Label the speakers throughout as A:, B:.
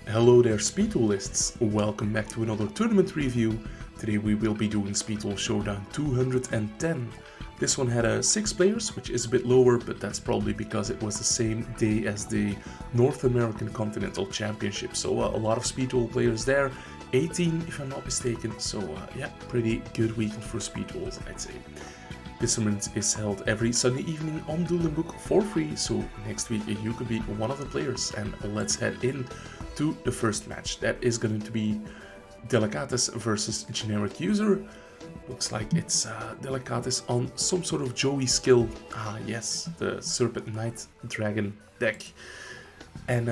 A: Hello there speed duelists, welcome back to another tournament review. Today we will be doing Duel Showdown 210. This one had 6 players, which is a bit lower, but that's probably because it was the same day as the North American Continental Championship. So a lot of speed duel players there, 18 if I'm not mistaken. So yeah, pretty good weekend for speed duels, I'd say. This tournament is held every Sunday evening on DuelingBook for free, so next week you could be one of the players. And let's head in to the first match. That is going to be Delicatus versus Generic User. Looks like it's Delicatus on some sort of Joey skill. Ah yes, the Serpent Knight Dragon deck. And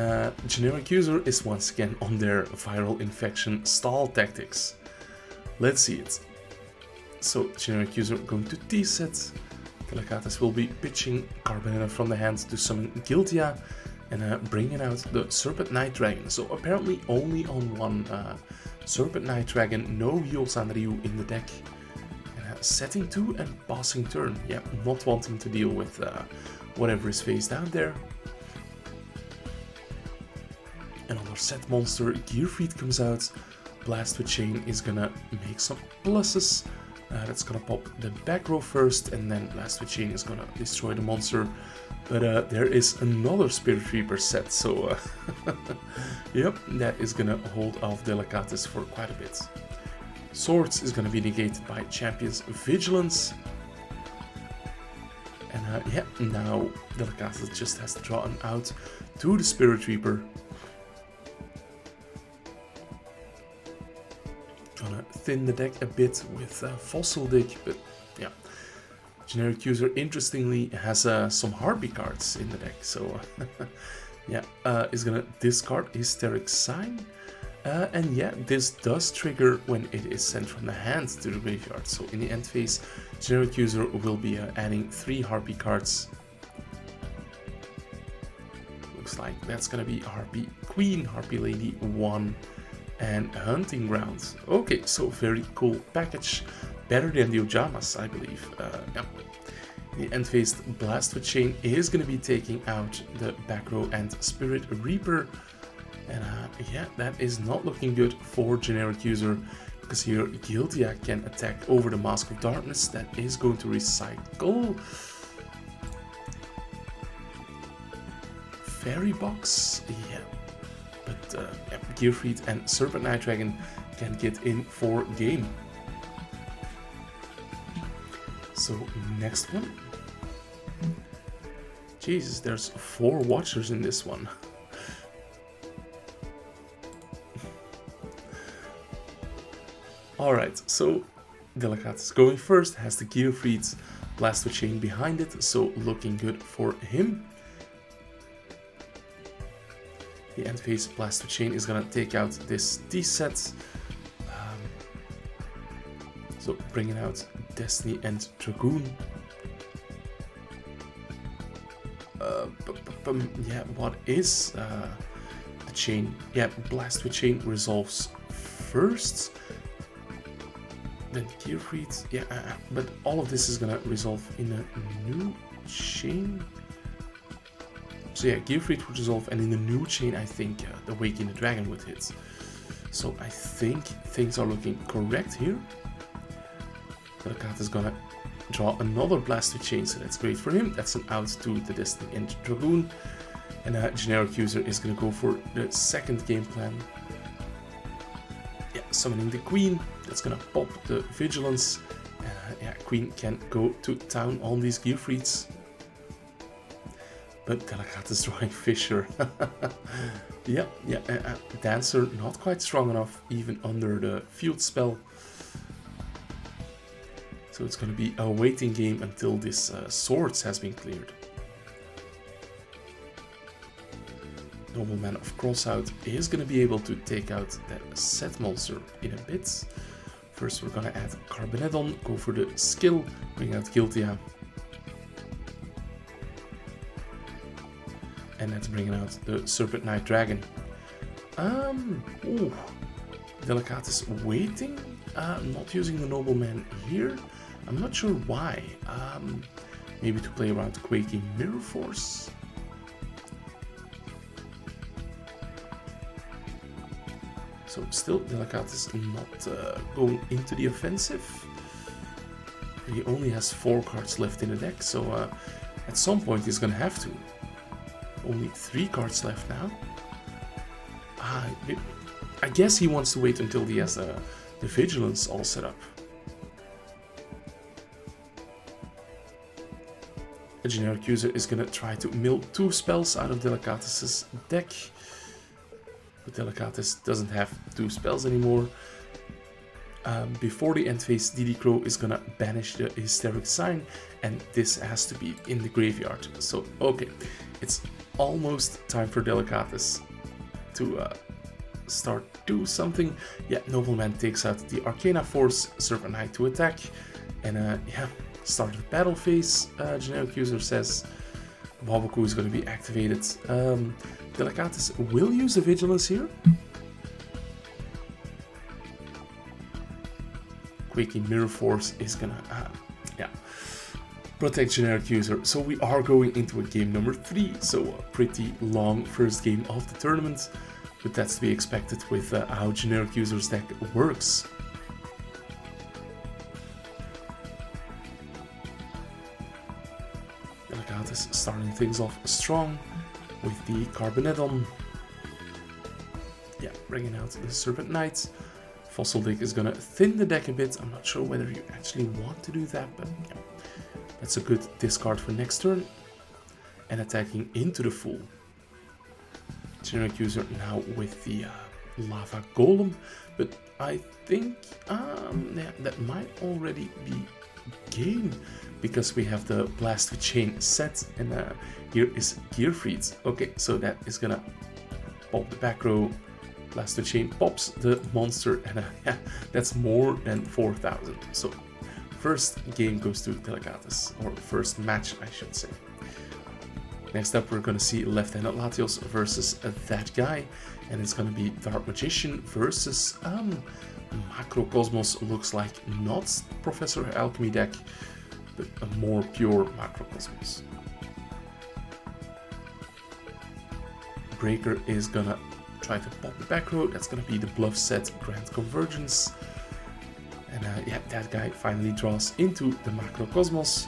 A: Generic User is once again on their Viral Infection stall tactics. Let's see it. So, Generic User going to T-set. Delicatus will be pitching Carbonetta from the hand to summon Guiltia and bringing out the Serpent Knight Dragon. So, apparently only on one Serpent Knight Dragon, no Yosan Ryu in the deck. And, setting 2 and passing turn. Yeah, not wanting to deal with whatever is face down there. Another set monster, Gearfried comes out. Blast with Chain is gonna make some pluses. That's gonna pop the back row first, and then Blast with Chain is gonna destroy the monster. But there is another Spirit Reaper set, so yep, that is gonna hold off Delicatus for quite a bit. Swords is gonna be negated by Champion's Vigilance. And yeah, now Delicatus just has to draw an out to the Spirit Reaper. Gonna thin the deck a bit with Fossil Dig, but yeah. Generic User, interestingly, has some Harpy cards in the deck, so yeah, is gonna discard Hysteric Sign. And yeah, this does trigger when it is sent from the hand to the graveyard, so in the end phase, Generic User will be adding 3 Harpy cards. Looks like that's gonna be Harpy Queen, Harpy Lady 1, and Hunting Grounds. Okay, so very cool package. Better than the Ojamas, I believe. Yeah. The end phase Blast with Chain is going to be taking out the back row and Spirit Reaper. And yeah, that is not looking good for Generic User, because here Guiltia can attack over the Mask of Darkness. That is going to recycle. Fairy Box, yeah. But yeah, Gearfried and Serpent Knight Dragon can get in for game. So next one. Jesus, there's 4 watchers in this one. Alright, so Delicatus going first, has the Gearfried's Blast with Chain behind it, so looking good for him. The end phase Blast with Chain is gonna take out this T-set. So bringing out Destiny and Dragoon. Yeah, what is the chain? Yeah, Blast with Chain resolves first. Then Gearfried. Yeah, but all of this is gonna resolve in a new chain. So yeah, Gearfried would resolve, and in the new chain, I think the Waking the Dragon would hit. So I think things are looking correct here. Delicatus is gonna draw another Blast with Chain, so that's great for him. That's an out to the Destiny and Dragoon. And Generic User is gonna go for the second game plan. Yeah, summoning the Queen. That's gonna pop the Vigilance. Yeah, Queen can go to town on these Gearfrieds. But Delicatus is drawing Fisher. Yeah, Dancer not quite strong enough, even under the field spell. So it's going to be a waiting game until this Swords has been cleared. Nobleman of Crossout is going to be able to take out that set monster in a bit. First we're going to add Carbonetta, go for the skill, bring out Guiltia. And that's bringing out the Serpent Knight Dragon. Ooh, Delicatus waiting, not using the Nobleman here. I'm not sure why. Maybe to play around Quaking Mirror Force. So still Delicatus not going into the offensive. He only has 4 cards left in the deck, so at some point he's gonna have to. Only 3 cards left now. I guess he wants to wait until he has the Vigilance all set up. A generic user is gonna try to mill 2 spells out of Delicatus's deck. But Delicatus doesn't have 2 spells anymore. Before the end phase, DD Crow is gonna banish the Hysteric Sign, and this has to be in the graveyard. So, okay, it's almost time for Delicatus to start do something. Yeah, Nobleman takes out the Arcana Force, Serpent Knight to attack, and yeah, start the battle phase. Generic user says Waboku is gonna be activated. Delicatus will use the Vigilance here. Quaking Mirror Force is gonna, yeah, protect generic user. So we are going into a game number 3. So a pretty long first game of the tournament, but that's to be expected with how generic user's deck works. Delicatus starting things off strong with the Carbonedon. Yeah, bringing out the Serpent Knight. Fossil Dig is gonna thin the deck a bit. I'm not sure whether you actually want to do that, but yeah, that's a good discard for next turn. And attacking into the Fool. Generic user now with the Lava Golem, but I think yeah, that might already be game because we have the Blast with Chain set, and here is Gearfried. Okay, so that is gonna pop the back row. Blast with Chain pops the monster, and yeah, that's more than 4,000. So first game goes to Delicatus, or first match I should say. Next up we're gonna see Left-Handed Latios versus that guy, and it's gonna be Dark Magician versus Macrocosmos. Looks like not Professor Alchemy deck, but a more pure Macrocosmos. Breaker is gonna try to pop the back row. That's gonna be the bluff set Grand Convergence. And yeah, that guy finally draws into the Macrocosmos.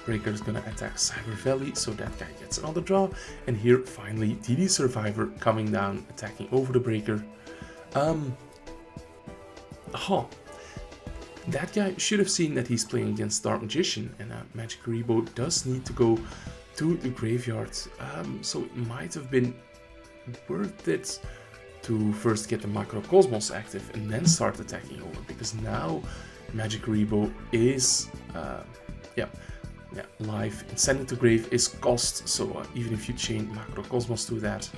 A: Breaker is gonna attack Cyber Valley, so that guy gets another draw. And here finally DD Survivor coming down, attacking over the Breaker. That guy should have seen that he's playing against Dark Magician, and Magic Rebo does need to go to the graveyard. So it might have been worth it to first get the Macrocosmos active and then start attacking over, because now Magic Rebo is live, and Send It to Grave is cost, so even if you chain Macrocosmos to that,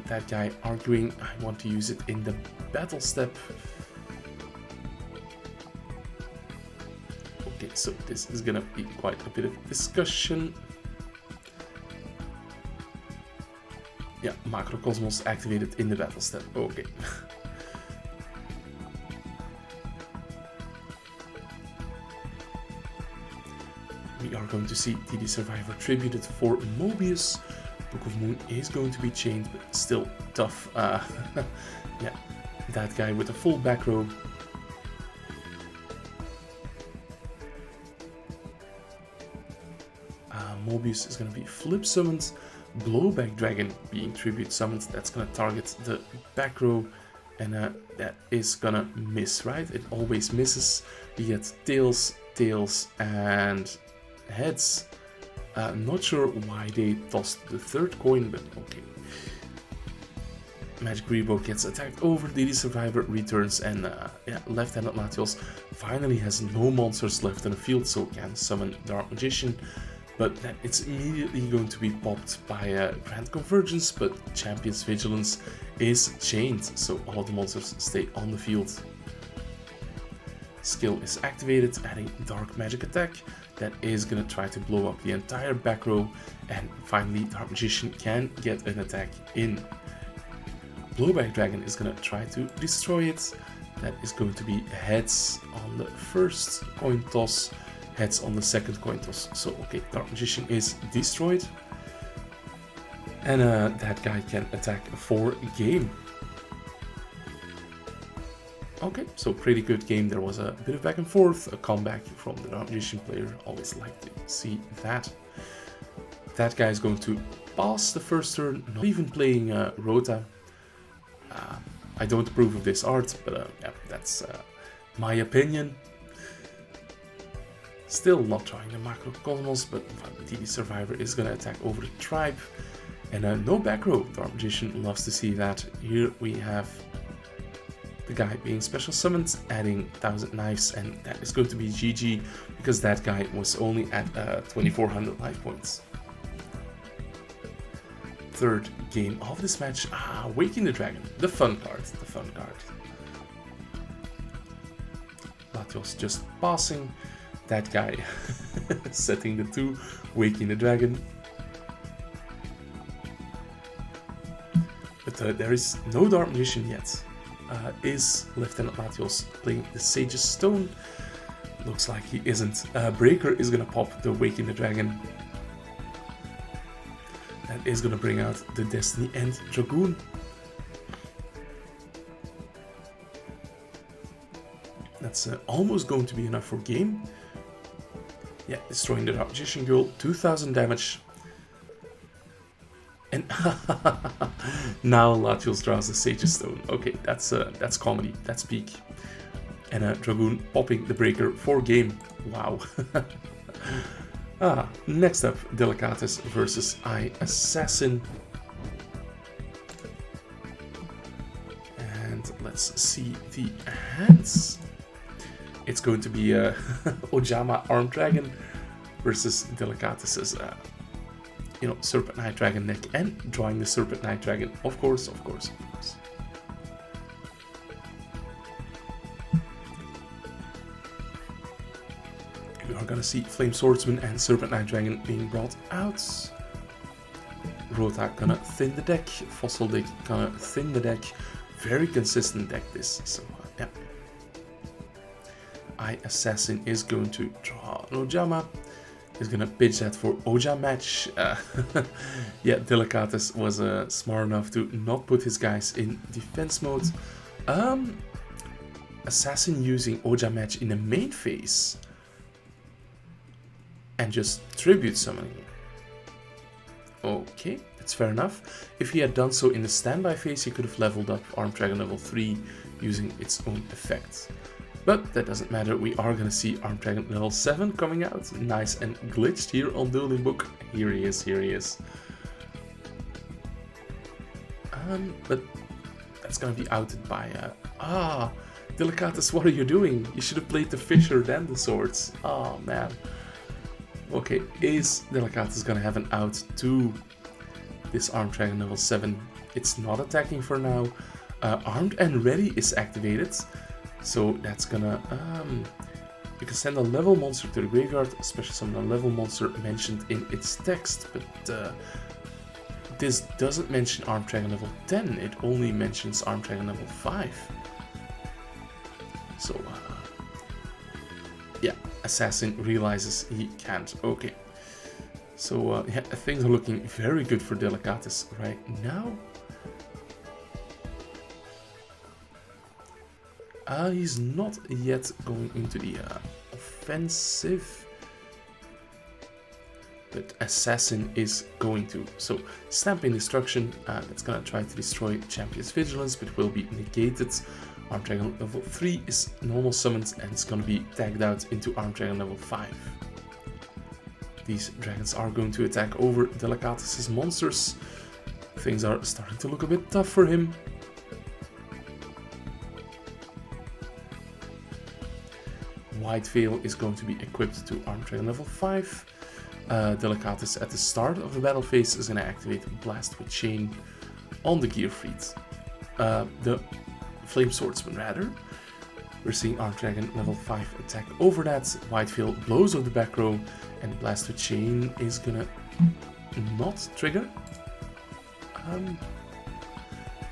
A: that guy arguing I want to use it in the battle step. Okay, so this is gonna be quite a bit of discussion. Yeah, Macrocosmos activated in the battle step. Okay. We are going to see DD Survivor tributed for Mobius. Book of Moon is going to be chained, but still tough. Yeah, that guy with a full back row. Mobius is going to be flip summoned. Blowback Dragon being tribute summoned. That's going to target the back row, and that is going to miss, right? It always misses. We get tails, and heads. Not sure why they tossed the third coin, but okay. Magic Rebo gets attacked over, DD Survivor returns, and yeah, Left-Handed Latios finally has no monsters left in the field, so can summon Dark Magician. But then it's immediately going to be popped by Grand Convergence, but Champion's Vigilance is chained, so all the monsters stay on the field. Skill is activated, adding Dark Magic Attack. That is going to try to blow up the entire back row, and finally Dark Magician can get an attack in. Blowback Dragon is going to try to destroy it. That is going to be heads on the first coin toss, heads on the second coin toss. So okay, Dark Magician is destroyed. And that guy can attack for game. Okay, so pretty good game. There was a bit of back and forth, a comeback from the Dark Magician player. Always like to see that. That guy is going to pass the first turn, not even playing Rota. I don't approve of this art, but yeah, that's my opinion. Still not trying the Macrocosmos, but TV Survivor is going to attack over the Tribe. And no back row. Dark Magician loves to see that. Here we have the guy being special summoned, adding 1000 knives, and that is going to be GG, because that guy was only at 2400 life points. Third game of this match, Waking the Dragon, the fun card, Latios just passing, that guy setting the 2, Waking the Dragon. But there is no Dark Magician yet. Is Lieutenant Latios playing the Sage's Stone? Looks like he isn't. Breaker is gonna pop the Waking the Dragon. That is gonna bring out the Destiny and Dragoon. That's almost going to be enough for game. Yeah, destroying the Dark Magician girl, 2000 damage. And now Latios draws the Sage's Stone. Okay, that's comedy, that's peak. And Dragoon popping the Breaker for game. Wow. Next up, Delicatus versus Assassin. And let's see the hands. It's going to be Ojama Armed Dragon versus Delicatus's Serpent Knight Dragon deck, and drawing the Serpent Knight Dragon, of course. We are gonna see Flame Swordsman and Serpent Knight Dragon being brought out. Rota gonna thin the deck, Fossil deck gonna thin the deck. Very consistent deck this, so yeah. Assassin is going to draw an Ojama. He's gonna pitch that for Oja match. Yeah, Delicatus was smart enough to not put his guys in defense mode. Assassin using Oja match in the main phase and just tribute summoning. Okay, that's fair enough. If he had done so in the standby phase, he could have leveled up Armed Dragon level 3 using its own effect. But that doesn't matter, we are gonna see Armed Dragon level 7 coming out. Nice and glitched here on DuelingBook. Here he is. But that's gonna be outed by... Delicatus, what are you doing? You should have played the Fisher then the Swords. Oh, man. Okay, is Delicatus gonna have an out to this Armed Dragon level 7? It's not attacking for now. Armed and Ready is activated. So that's gonna, you can send a level monster to the graveyard, especially summon a level monster mentioned in its text, but this doesn't mention Armed Dragon level 10, it only mentions Armed Dragon level 5. So, yeah, Assassin realizes he can't. Okay. So, yeah, things are looking very good for Delicatus right now. He's not yet going into the offensive, but Assassin is going to. So, Stamping Destruction, that's gonna try to destroy Champion's Vigilance, but will be negated. Armed Dragon level 3 is normal summoned, and it's gonna be tagged out into Armed Dragon level 5. These dragons are going to attack over Delicatus's monsters. Things are starting to look a bit tough for him. White Veil is going to be equipped to Armed Dragon level 5. Delicatus at the start of the battle phase is going to activate Blast with Chain on the Gearfried. The Flame Swordsman rather. We're seeing Armed Dragon level 5 attack over that. White Veil blows on the back row, and Blast with Chain is going to not trigger.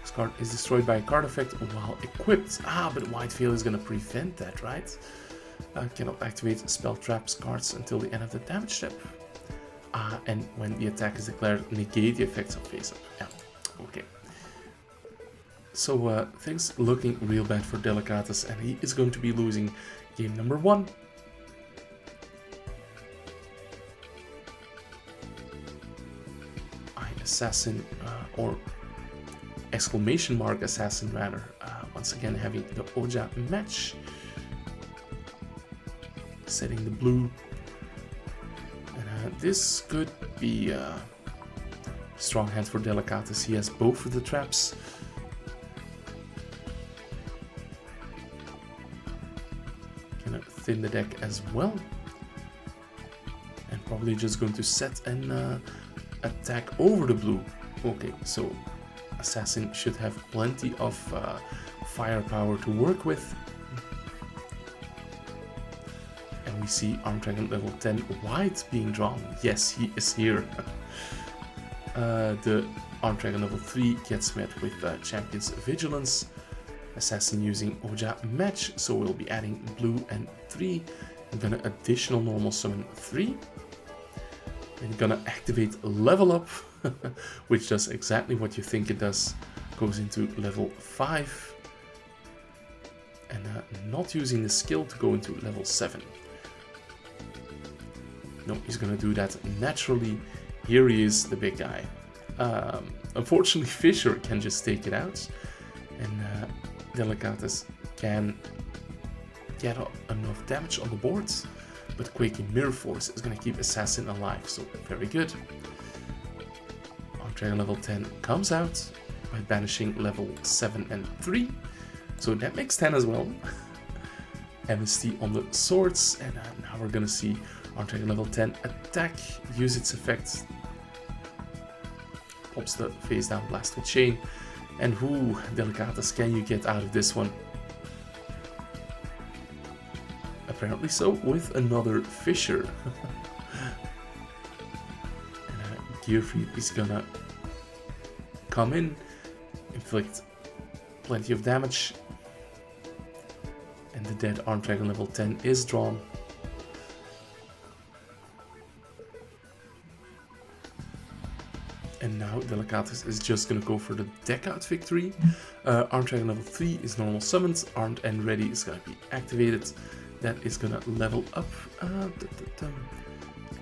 A: This card is destroyed by a card effect while equipped. But White Veil is going to prevent that, right? Cannot activate spell traps cards until the end of the damage step. And when the attack is declared, negate the effects of face-up. Yeah, okay. So things looking real bad for Delicatus, and he is going to be losing game number 1. Assassin, or exclamation mark assassin rather, once again having the Oja match, setting the blue, and this could be a strong hand for Delicatus. He has both of the traps. Gonna thin the deck as well, and probably just going to set an attack over the blue. Okay, so Assassin should have plenty of firepower to work with. And we see Arm Dragon level 10 white being drawn. Yes, he is here. The Arm Dragon level 3 gets met with Champion's Vigilance. Assassin using Oja match, so we'll be adding blue and 3. I'm gonna additional normal summon 3. And gonna activate level up, which does exactly what you think it does. Goes into level 5. And not using the skill to go into level 7. No, he's gonna do that naturally. Here he is, the big guy. Unfortunately, Fisher can just take it out. And Delicatus can get enough damage on the boards. But Quaking Mirror Force is going to keep Assassin alive, so very good. Arm Dragon level 10 comes out by banishing level 7 and 3, so that makes 10 as well. Amnesty on the swords, and now we're going to see Arm Dragon level 10 attack, use its effect, pops the face down blast with chain, and who, Delicatus, can you get out of this one? Apparently so, with another Fisher. And Gearfried is gonna come in, inflict plenty of damage, and the dead Arm Dragon level 10 is drawn. And now Delicatus is just gonna go for the deck out victory. Arm Dragon level 3 is normal summoned, Armed and Ready is gonna be activated. That is gonna level up.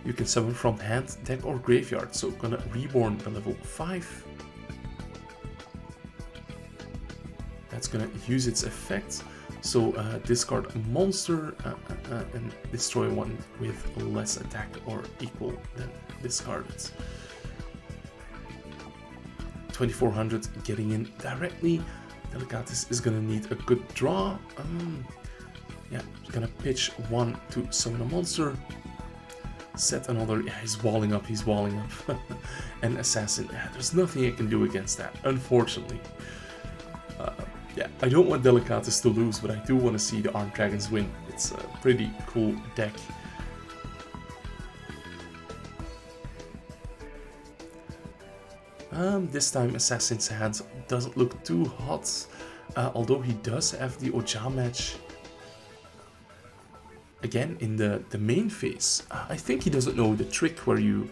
A: You can summon from hand, deck, or graveyard. So gonna reborn a level 5. That's gonna use its effect. So discard a monster and destroy one with less attack or equal than discarded. 2400 getting in directly. Delicatus is gonna need a good draw. Yeah, he's gonna pitch one to summon a monster. Set another. Yeah, he's walling up. And Assassin. Yeah, there's nothing I can do against that, unfortunately. Yeah, I don't want Delicatus to lose, but I do want to see the Armed Dragons win. It's a pretty cool deck. This time Assassin's hand doesn't look too hot, although he does have the Oja match. Again, in the main phase, I think he doesn't know the trick where you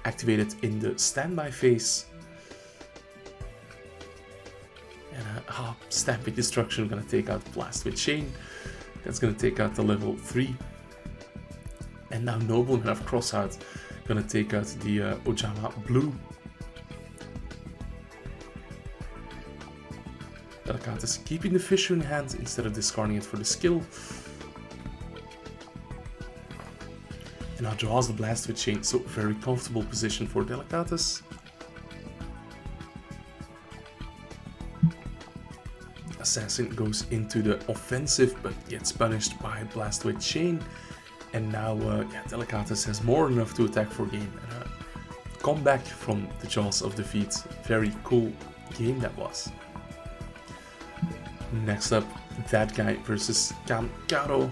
A: activate it in the standby phase. And Stamping Destruction gonna take out Blast with Chain. That's gonna take out the level 3. And now Nobleman of Crossheart gonna take out the Ojama Blue. Delicatus keeping the Fisher in hand instead of discarding it for the skill. And now draws the Blast with Chain, so very comfortable position for Delicatus. Assassin goes into the offensive but gets punished by Blast with Chain. And now Delicatus has more than enough to attack for game. And come back from the jaws of defeat. Very cool game that was. Next up, that guy versus Kankaro.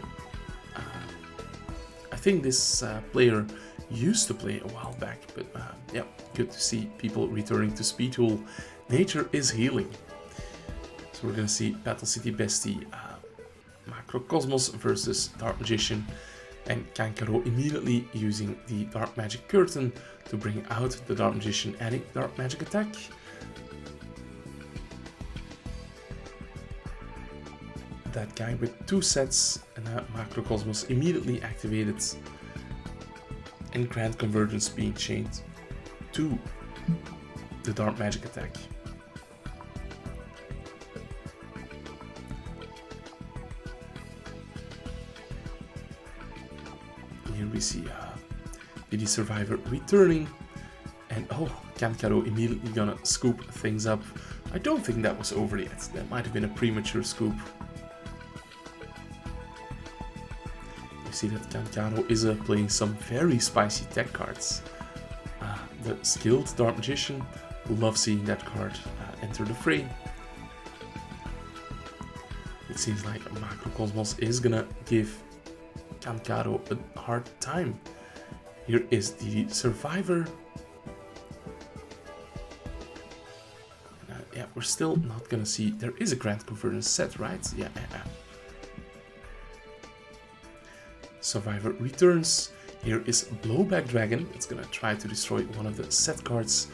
A: I think this player used to play a while back, but yeah, good to see people returning to Speed Duel. Nature is healing. So we're gonna see Battle City Bestie, Macrocosmos versus Dark Magician. And Kankaro immediately using the Dark Magic Curtain to bring out the Dark Magician and a Dark Magic attack. That guy with 2 sets, and Macrocosmos immediately activated, and Grand Convergence being chained to the Dark Magic attack. Here we see the Survivor returning, and oh, Kankaro immediately gonna scoop things up. I don't think that was over yet. That might have been a premature scoop. You see that Kankaro is playing some very spicy tech cards. The skilled Dark Magician, love seeing that card enter the fray. It seems like Macrocosmos is gonna give Kankaro a hard time. Here is the Survivor. Yeah, we're still not gonna see. There is a Grand Convergence set, right? Yeah. Survivor returns. Here is Blowback Dragon. It's gonna try to destroy one of the set cards.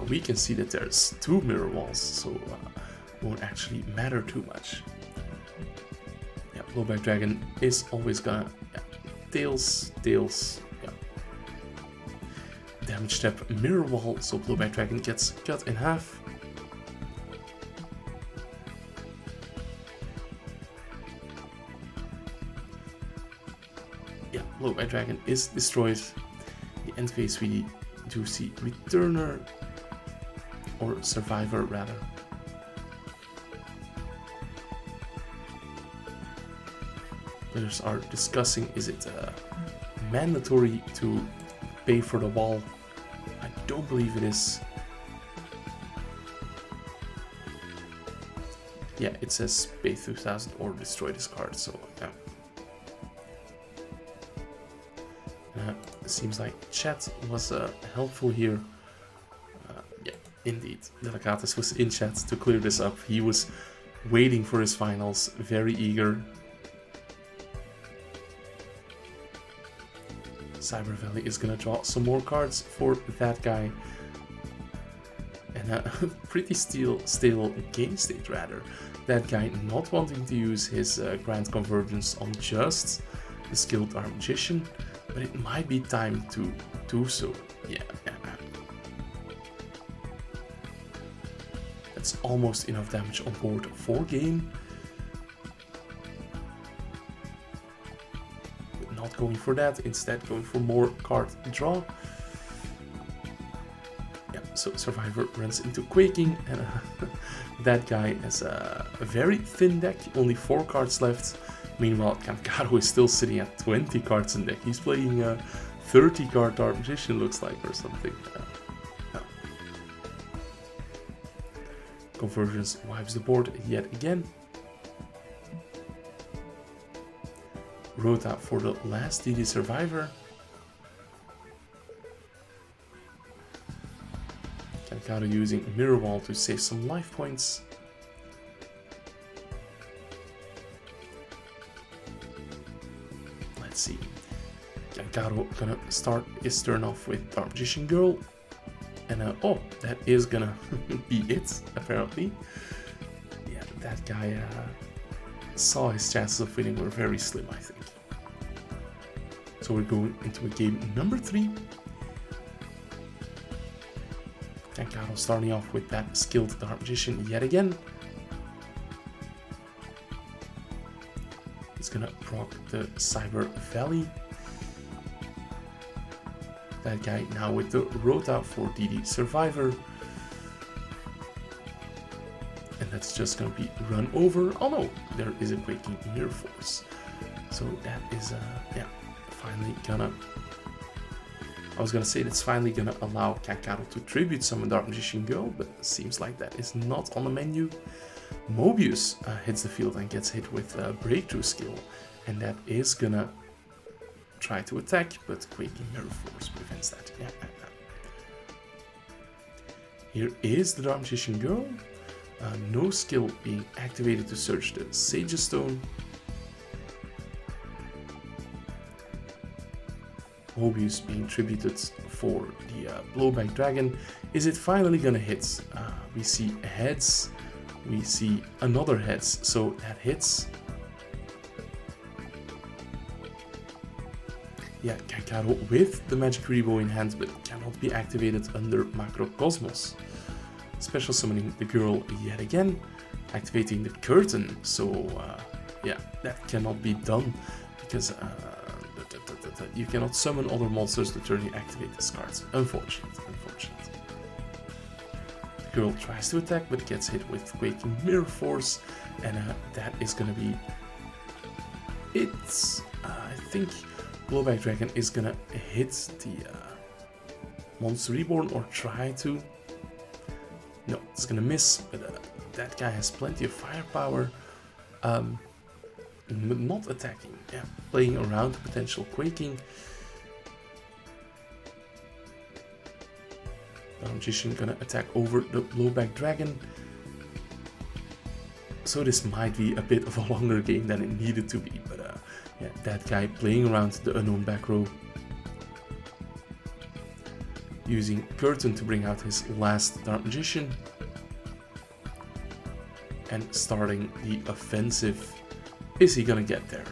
A: We can see that there's 2 mirror walls, so won't actually matter too much. Yeah, Blowback Dragon is always gonna tails. Yeah. Damage step mirror wall, so Blowback Dragon gets cut in half. Yeah, Blowback Dragon is destroyed. The end phase we do see Returner, or Survivor rather. Players are discussing, is it mandatory to pay for the wall? I don't believe it is. Yeah, it says pay 2,000 or destroy this card, so yeah. It seems like chat was helpful here. Yeah, indeed. Delegatus was in chat to clear this up. He was waiting for his finals, very eager. Cyber Valley is gonna draw some more cards for that guy. And a pretty stale game state rather. That guy not wanting to use his Grand Convergence on just the skilled Dark Magician, but it might be time to do so. Yeah. That's almost enough damage on board for game. But not going for that, instead going for more card draw. Yeah, so Survivor runs into Quaking, and that guy has a very thin deck, only 4 cards left. Meanwhile, Kankaro is still sitting at 20 cards in deck. He's playing a 30 card Dark Magician, looks like, or something. Convergence wipes the board yet again. Rota for the last DD Survivor. Kankaro using Mirror Wall to save some life points. Let's see. Kankaro gonna start his turn off with Dark Magician Girl. And oh, that is gonna be it, apparently. Yeah, that guy saw his chances of winning were very slim, I think. So we're going into a game number 3. Kankaro starting off with that skilled Dark Magician yet again. He's gonna proc the Cyber Valley. That guy now with the Rota for DD Survivor. And that's just gonna be run over. Oh no, there is a Quaking Mirror Force. So that is, yeah, finally gonna... I was gonna say that's finally gonna allow Kankaro to tribute summon Dark Magician Girl, but it seems like that is not on the menu. Mobius hits the field and gets hit with a Breakthrough skill, and that is gonna try to attack, but Quaking Mirror Force prevents that. Yeah. Here is the Dark Magician Girl. No skill being activated to search the Sage Stone. Mobius being tributed for the blowback dragon. Is it finally gonna hit? We see heads, we see another heads, so that hits. Yeah, Kankaro with the magic rebow in hand, but cannot be activated under Macrocosmos. Special summoning the girl yet again, activating the curtain, so yeah, that cannot be done, because you cannot summon other monsters the turn you activate this card. Unfortunate. The girl tries to attack, but gets hit with Quaking Mirror Force, and that is gonna be it. I think Blowback Dragon is gonna hit the Monster Reborn, or try to. No, it's gonna miss, but that guy has plenty of firepower. Not attacking, yeah, playing around the potential quaking. The Magician gonna attack over the Blowback Dragon. So this might be a bit of a longer game than it needed to be, but yeah, that guy playing around the unknown back row. Using Curtain to bring out his last Dark Magician. And starting the offensive. Is he gonna get there?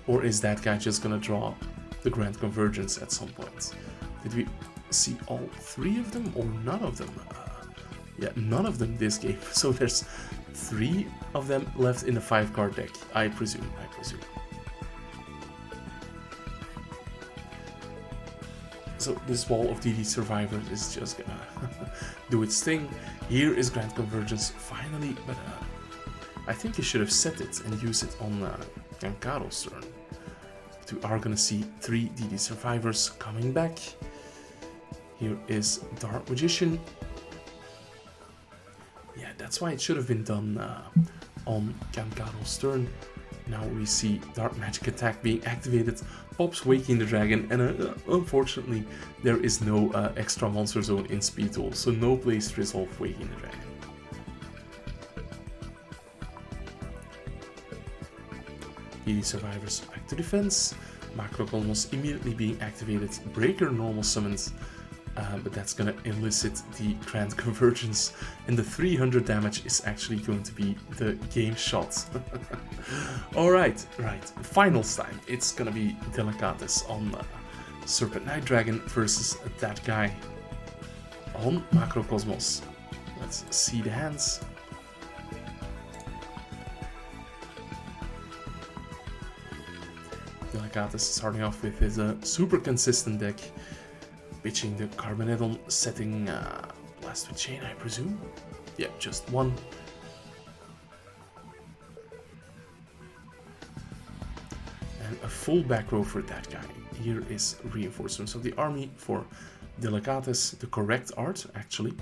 A: Or is that guy just gonna draw the Grand Convergence at some point? Did we see all three of them or none of them? Yeah, none of them this game. So there's 3 of them left in the 5-card deck, I presume. So this wall of DD Survivors is just gonna do its thing. Here is Grand Convergence finally, but I think you should have set it and use it on Kankaro's turn. We are gonna see 3 DD Survivors coming back. Here is Dark Magician. Yeah, that's why it should have been done on Kankaro's turn. Now we see Dark Magic Attack being activated, pops Waking the Dragon, and unfortunately there is no extra monster zone in Speed Duel, so no place to resolve Waking the Dragon. DD Survivors back to defense, Macrocosmos immediately being activated, Breaker normal summons, but that's gonna elicit the Grand Convergence, and the 300 damage is actually going to be the game shot. Alright, finals time. It's gonna be Delicatus on Serpent Night Dragon versus that guy on Macrocosmos. Let's see the hands. Delicatus starting off with his super consistent deck, pitching the Carbonedon, setting Blast with Chain, I presume. Yeah, just 1. And a full back row for that guy. Here is reinforcements of the army for Delicatus, the correct art actually.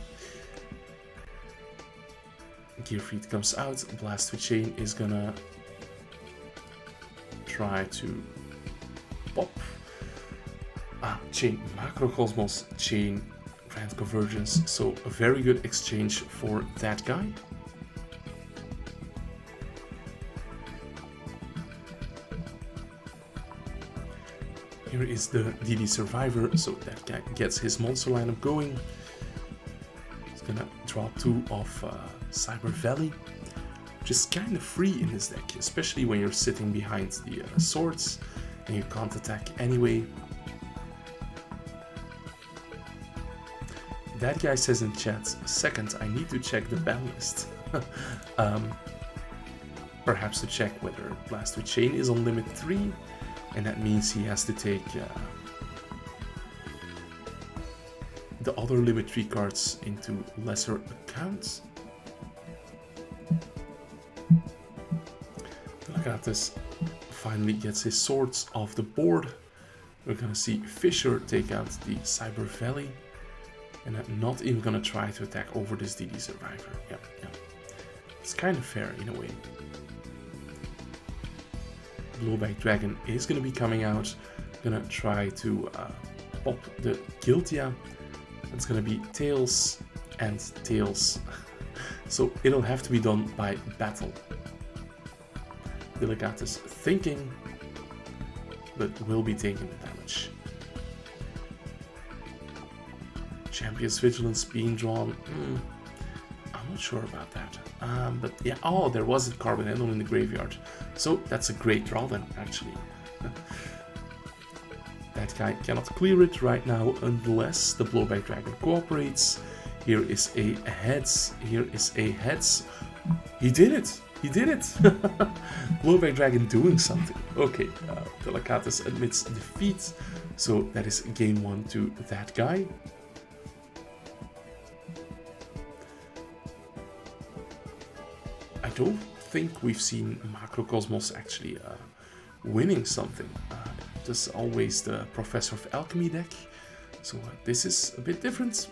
A: Gearfried comes out, Blast with Chain is gonna try to pop. Chain Macrocosmos, Chain Grand Convergence, so a very good exchange for that guy. Here is the DD Survivor, so that guy gets his monster lineup going. He's gonna draw 2 of Cyber Valley, which is kind of free in this deck, especially when you're sitting behind the swords and you can't attack anyway. That guy says in chat, second, I need to check the ban list. Perhaps to check whether Blast with Chain is on limit 3, and that means he has to take the other limit 3 cards into lesser account. Delicatus finally gets his swords off the board. We're gonna see Fisher take out the Cyber Valley. And I'm not even gonna try to attack over this DD Survivor. Yeah. It's kind of fair in a way. Blowback Dragon is gonna be coming out. Gonna try to pop the Guiltia. It's gonna be Tails and Tails. So it'll have to be done by battle. Delicatus thinking, but will be taking the damage. Champion's Vigilance being drawn. I'm not sure about that. But yeah, oh, there was a Carbon Handle in the graveyard. So that's a great draw then, actually. That guy cannot clear it right now unless the Blowback Dragon cooperates. Here is a heads. Here is a heads. He did it! He did it! Blowback Dragon doing something. Okay, Delicatus admits defeat. So that is game 1 to that guy. I don't think we've seen Macrocosmos actually winning something. It is always the Professor of Alchemy deck. So this is a bit different.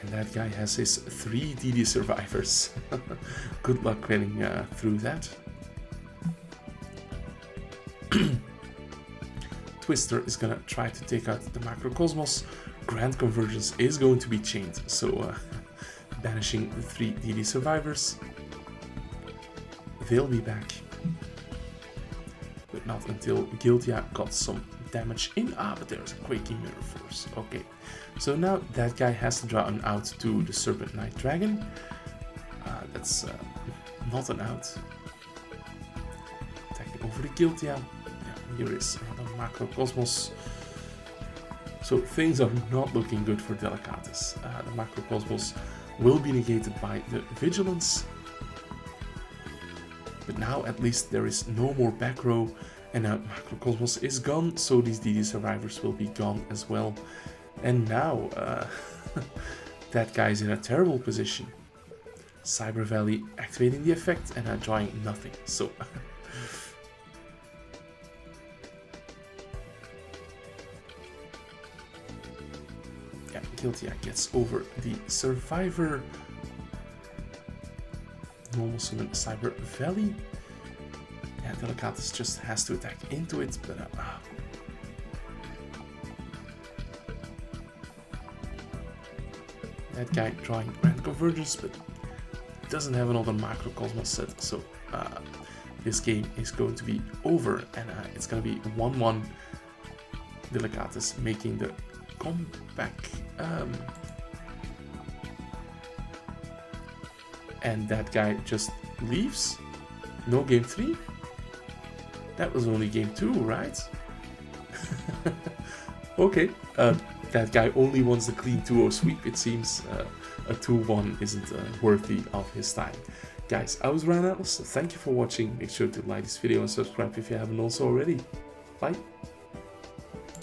A: And that guy has his 3 DD survivors. Good luck winning through that. Twister is gonna try to take out the Macrocosmos. Grand Convergence is going to be chained, so banishing the 3 DD survivors. They'll be back. But not until Guiltia got some damage in. But there's a Quaking Mirror Force. Okay, so now that guy has to draw an out to the Serpent Knight Dragon. That's not an out. Attacking over the Guiltia. Yeah, here is another Macrocosmos. So things are not looking good for Delicatus. The Macrocosmos will be negated by the Vigilance. But now at least there is no more back row, and now Macrocosmos is gone, so these DD survivors will be gone as well. And now that guy's in a terrible position. Cyber Valley activating the effect and drawing nothing. So yeah, Guiltia gets over the survivor. Normal summon Cyber Valley. Yeah, Delicatus just has to attack into it, but that guy drawing Grand Convergence, but doesn't have another Macrocosmos set, so this game is going to be over, and it's going to be 1-1. Delicatus making the comeback. And that guy just leaves. No game 3? That was only game 2, right? Okay, that guy only wants the clean 2-0 sweep. It seems a 2-1 isn't worthy of his time. Guys, I was Ryan Atlas. Thank you for watching. Make sure to like this video and subscribe if you haven't also already. Bye.